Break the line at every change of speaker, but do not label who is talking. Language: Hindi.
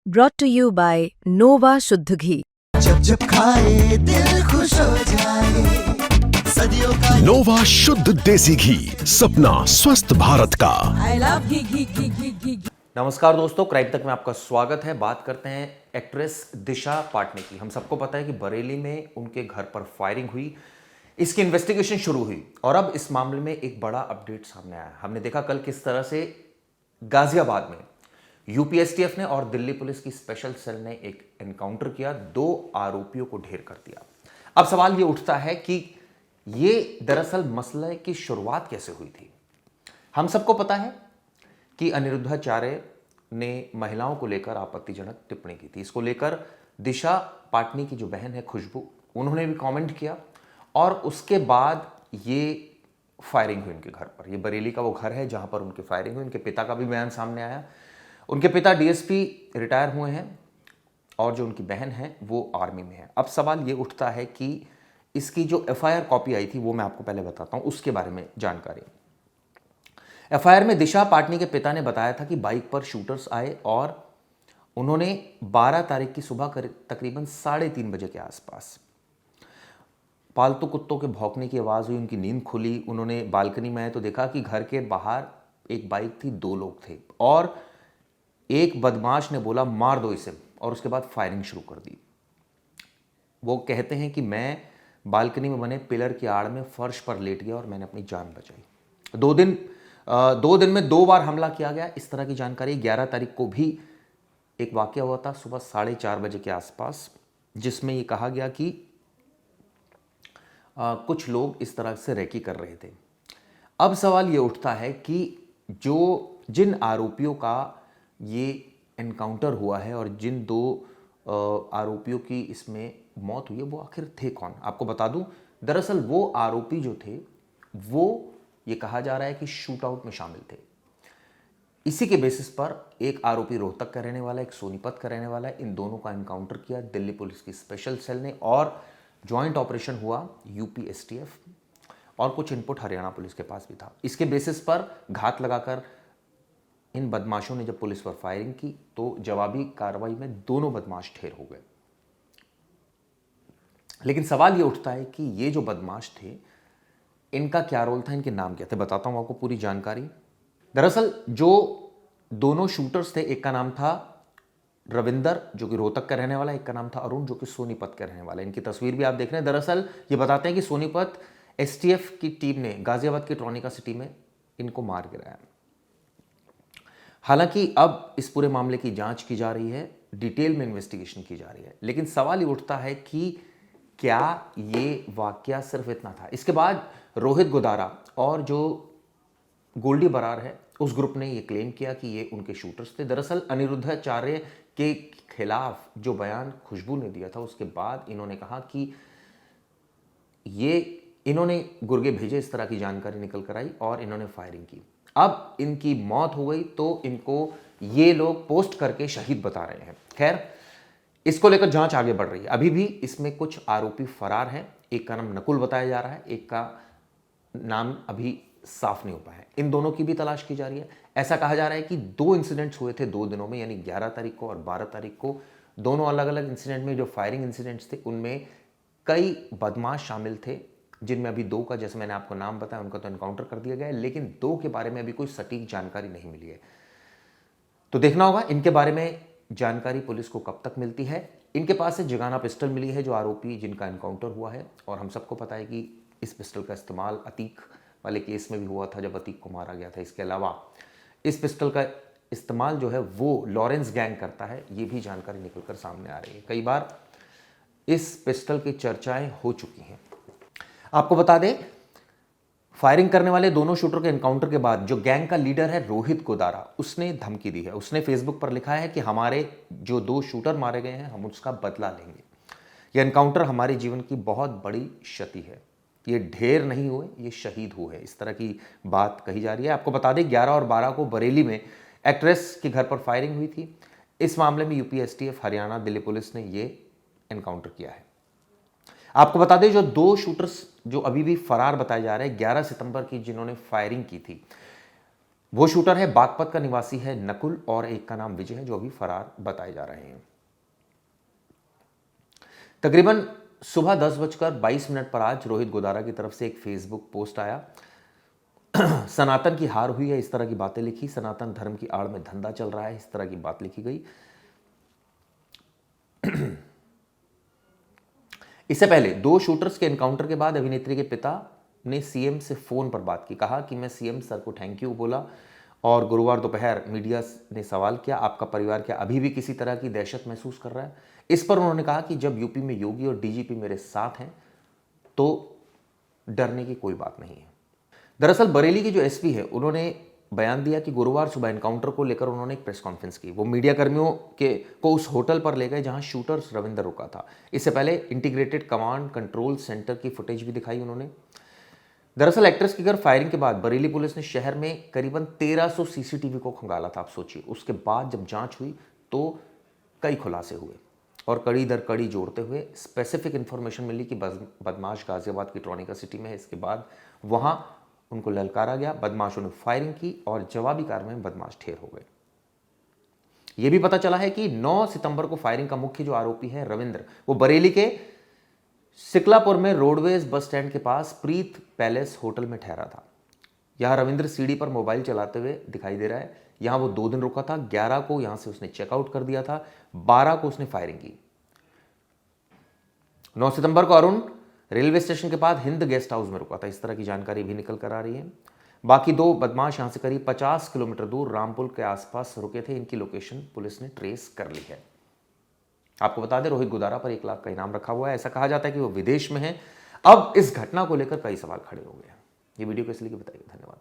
brought to you by Nova शुद्ध घी।
जब जब खाए दिल खुश हो जाए, सदियों का
नोवा शुद्ध देसी घी, सपना स्वस्थ भारत का।
आई लव घी।
नमस्कार दोस्तों, क्राइम तक में आपका स्वागत है। बात करते हैं एक्ट्रेस दिशा पाटनी की। हम सबको पता है कि बरेली में उनके घर पर फायरिंग हुई, इसकी इन्वेस्टिगेशन शुरू हुई और अब इस मामले में एक बड़ा अपडेट सामने आया। हमने देखा कल किस तरह से गाजियाबाद में यूपीएसटीएफ ने और दिल्ली पुलिस की स्पेशल सेल ने एक एनकाउंटर किया, 2 आरोपियों को ढेर कर दिया। अब सवाल यह उठता है कि यह दरअसल मसले की शुरुआत कैसे हुई थी। हम सबको पता है कि अनिरुद्धाचार्य ने महिलाओं को लेकर आपत्तिजनक टिप्पणी की थी। इसको लेकर दिशा पाटनी की जो बहन है खुशबू, उन्होंने भी कमेंट किया और उसके बाद ये फायरिंग हुई उनके घर पर। ये बरेली का वो घर है जहां पर उनकी फायरिंग हुई। उनके पिता का भी बयान सामने आया। उनके पिता डीएसपी रिटायर हुए हैं और जो उनकी बहन है वो आर्मी में है। अब सवाल ये उठता है कि इसकी जो एफआईआर कॉपी आई थी वो मैं आपको पहले बताता हूं, उसके बारे में जानकारी। एफआईआर में दिशा पाटनी के पिता ने बताया था कि बाइक पर शूटर्स आए और उन्होंने 12 तारीख की सुबह तकरीबन 3:30 बजे के आसपास पालतू कुत्तों के भौंकने की आवाज़ हुई, उनकी नींद खुली। उन्होंने बालकनी में आए तो देखा कि घर के बाहर एक बाइक थी, 2 लोग थे और एक बदमाश ने बोला मार दो इसे, और उसके बाद फायरिंग शुरू कर दी। वो कहते हैं कि मैं बालकनी में बने पिलर की आड़ में फर्श पर लेट गया और मैंने अपनी जान बचाई। 2 दिन में 2 बार हमला किया गया, इस तरह की जानकारी। 11 तारीख को भी एक वाकया हुआ था सुबह 4:30 बजे के आसपास, जिसमें ये कहा गया कि कुछ लोग इस तरह से रेकी कर रहे थे। अब सवाल ये उठता है कि जिन आरोपियों का ये एनकाउंटर हुआ है और जिन 2 आरोपियों की इसमें मौत हुई है, वो आखिर थे कौन। आपको बता दूं, दरअसल वो आरोपी जो थे वो ये कहा जा रहा है कि शूट आउट में शामिल थे। इसी के बेसिस पर एक आरोपी रोहतक का रहने वाला, एक सोनीपत का रहने वाला है। इन दोनों का एनकाउंटर किया दिल्ली पुलिस की स्पेशल सेल ने और जॉइंट ऑपरेशन हुआ यूपीएसटीएफ और कुछ इनपुट हरियाणा पुलिस के पास भी था। इसके बेसिस पर घात लगाकर इन बदमाशों ने जब पुलिस पर फायरिंग की तो जवाबी कार्रवाई में दोनों बदमाश ढेर हो गए। लेकिन सवाल यह उठता है कि ये जो बदमाश थे, इनका क्या रोल था, इनके नाम क्या थे। बताता हूं आपको पूरी जानकारी। दरअसल जो दोनों शूटर्स थे, एक का नाम था रविंदर जो कि रोहतक का रहने वाला, एक का नाम था अरुण जो कि सोनीपत का रहने वाला। इनकी तस्वीर भी आप देख रहे हैं। दरअसल ये बताते हैं कि सोनीपत एसटीएफ की टीम ने गाजियाबाद की ट्रोनिका सिटी में इनको मार गिराया। हालांकि अब इस पूरे मामले की जांच की जा रही है, डिटेल में इन्वेस्टिगेशन की जा रही है। लेकिन सवाल ये उठता है कि क्या ये वाकया सिर्फ इतना था। इसके बाद रोहित गोदारा और जो गोल्डी बरार है, उस ग्रुप ने ये क्लेम किया कि ये उनके शूटर्स थे। दरअसल अनिरुद्धाचार्य के खिलाफ जो बयान खुशबू ने दिया था, उसके बाद इन्होंने कहा कि इन्होंने गुर्गे भेजे, इस तरह की जानकारी निकल कर आई और इन्होंने फायरिंग की। अब इनकी मौत हो गई तो इनको ये लोग पोस्ट करके शहीद बता रहे हैं। खैर, इसको लेकर जांच आगे बढ़ रही है। अभी भी इसमें कुछ आरोपी फरार हैं। एक का नाम नकुल बताया जा रहा है, एक का नाम अभी साफ नहीं हो पाया है। इन दोनों की भी तलाश की जा रही है। ऐसा कहा जा रहा है कि 2 इंसिडेंट्स हुए थे 2 दिनों में, यानी 11 तारीख को और 12 तारीख को। दोनों अलग अलग इंसिडेंट में जो फायरिंग इंसिडेंट्स थे उनमें कई बदमाश शामिल थे, जिनमें अभी 2 का, जैसे मैंने आपको नाम बताया, उनका तो एनकाउंटर कर दिया गया है, लेकिन 2 के बारे में अभी कोई सटीक जानकारी नहीं मिली है। तो देखना होगा इनके बारे में जानकारी पुलिस को कब तक मिलती है। इनके पास से जगाना पिस्टल मिली है, जो आरोपी जिनका एनकाउंटर हुआ है, और हम सबको पता है कि इस पिस्टल का इस्तेमाल अतीक वाले केस में भी हुआ था जब अतीक को मारा गया था। इसके अलावा इस पिस्टल का इस्तेमाल जो है वो लॉरेंस गैंग करता है, ये भी जानकारी निकलकर सामने आ रही है। कई बार इस पिस्टल की चर्चाएं हो चुकी हैं। आपको बता दें, फायरिंग करने वाले दोनों शूटर के एनकाउंटर के बाद जो गैंग का लीडर है रोहित गोदारा, उसने धमकी दी है। उसने फेसबुक पर लिखा है कि हमारे जो 2 शूटर मारे गए हैं, हम उसका बदला लेंगे। यह एनकाउंटर हमारे जीवन की बहुत बड़ी क्षति है। ये ढेर नहीं हुए, ये शहीद हुए। इस तरह की बात कही जा रही है। आपको बता दें 11 और 12 को बरेली में एक्ट्रेस के घर पर फायरिंग हुई थी। इस मामले में यूपीएसटीएफ, हरियाणा, दिल्ली पुलिस ने ये एनकाउंटर किया है। आपको बता दें जो 2 शूटर्स जो अभी भी फरार बताए जा रहे हैं, 11 सितंबर की जिन्होंने फायरिंग की थी, वो शूटर है बागपत का निवासी है नकुल और एक का नाम विजय है जो अभी फरार बताए जा रहे हैं। तकरीबन सुबह 10:22 पर आज रोहित गोदारा की तरफ से एक फेसबुक पोस्ट आया। सनातन की हार हुई है, इस तरह की बातें लिखी। सनातन धर्म की आड़ में धंधा चल रहा है, इस तरह की बात लिखी गई। इससे पहले 2 शूटर्स के एनकाउंटर के बाद अभिनेत्री के पिता ने सीएम से फोन पर बात की। कहा कि मैं सीएम सर को थैंक यू बोला और गुरुवार दोपहर मीडिया ने सवाल किया, आपका परिवार क्या अभी भी किसी तरह की दहशत महसूस कर रहा है? इस पर उन्होंने कहा कि जब यूपी में योगी और डीजीपी मेरे साथ हैं तो डरने की कोई बात नहीं है। दरअसल बरेली की जो एसपी है उन्होंने बयान दिया कि गुरुवार सुबह एनकाउंटर को लेकर उन्होंने एक प्रेस कॉन्फ्रेंस की। वो मीडिया कर्मियों को उस होटल पर ले गए जहां शूटर्स रविंदर रुका था। इससे पहले इंटीग्रेटेड कमांड कंट्रोल सेंटर की फुटेज भी दिखाई उन्होंने। दरअसल एक्ट्रेस के घर फायरिंग के बाद बरेली पुलिस ने शहर में करीबन 1300 सीसीटीवी को खंगाला था। आप सोचिए, उसके बाद जब जांच हुई तो कई खुलासे हुए और कड़ी दर कड़ी जोड़ते हुए स्पेसिफिक इंफॉर्मेशन मिली कि बदमाश गाजियाबाद की ट्रॉनिका सिटी में है। इसके बाद वहां उनको ललकारा गया, बदमाशों ने फायरिंग की और जवाबी कार्रवाई में बदमाश ढेर हो गए। यह भी पता चला है कि 9 सितंबर को फायरिंग का मुख्य जो आरोपी है रविंद्र, वो बरेली के सिकलापुर में रोडवेज बस स्टैंड के पास प्रीत पैलेस होटल में ठहरा था। यहां रविंद्र सीढ़ी पर मोबाइल चलाते हुए दिखाई दे रहा है। यहां वो 2 दिन रुका था। 11 को यहां से उसने चेकआउट कर दिया था। 12 को उसने फायरिंग की। 9 सितंबर को अरुण रेलवे स्टेशन के पास हिंद गेस्ट हाउस में रुका था। इस तरह की जानकारी भी निकल कर आ रही है। बाकी 2 बदमाश यहां से करीब 50 किलोमीटर दूर रामपुल के आसपास रुके थे। इनकी लोकेशन पुलिस ने ट्रेस कर ली है। आपको बता दें, रोहित गोदारा पर 1 लाख का इनाम रखा हुआ है। ऐसा कहा जाता है कि वो विदेश में है। अब इस घटना को लेकर कई सवाल खड़े हो गए हैं। ये वीडियो कैसे लगी बताइए। धन्यवाद।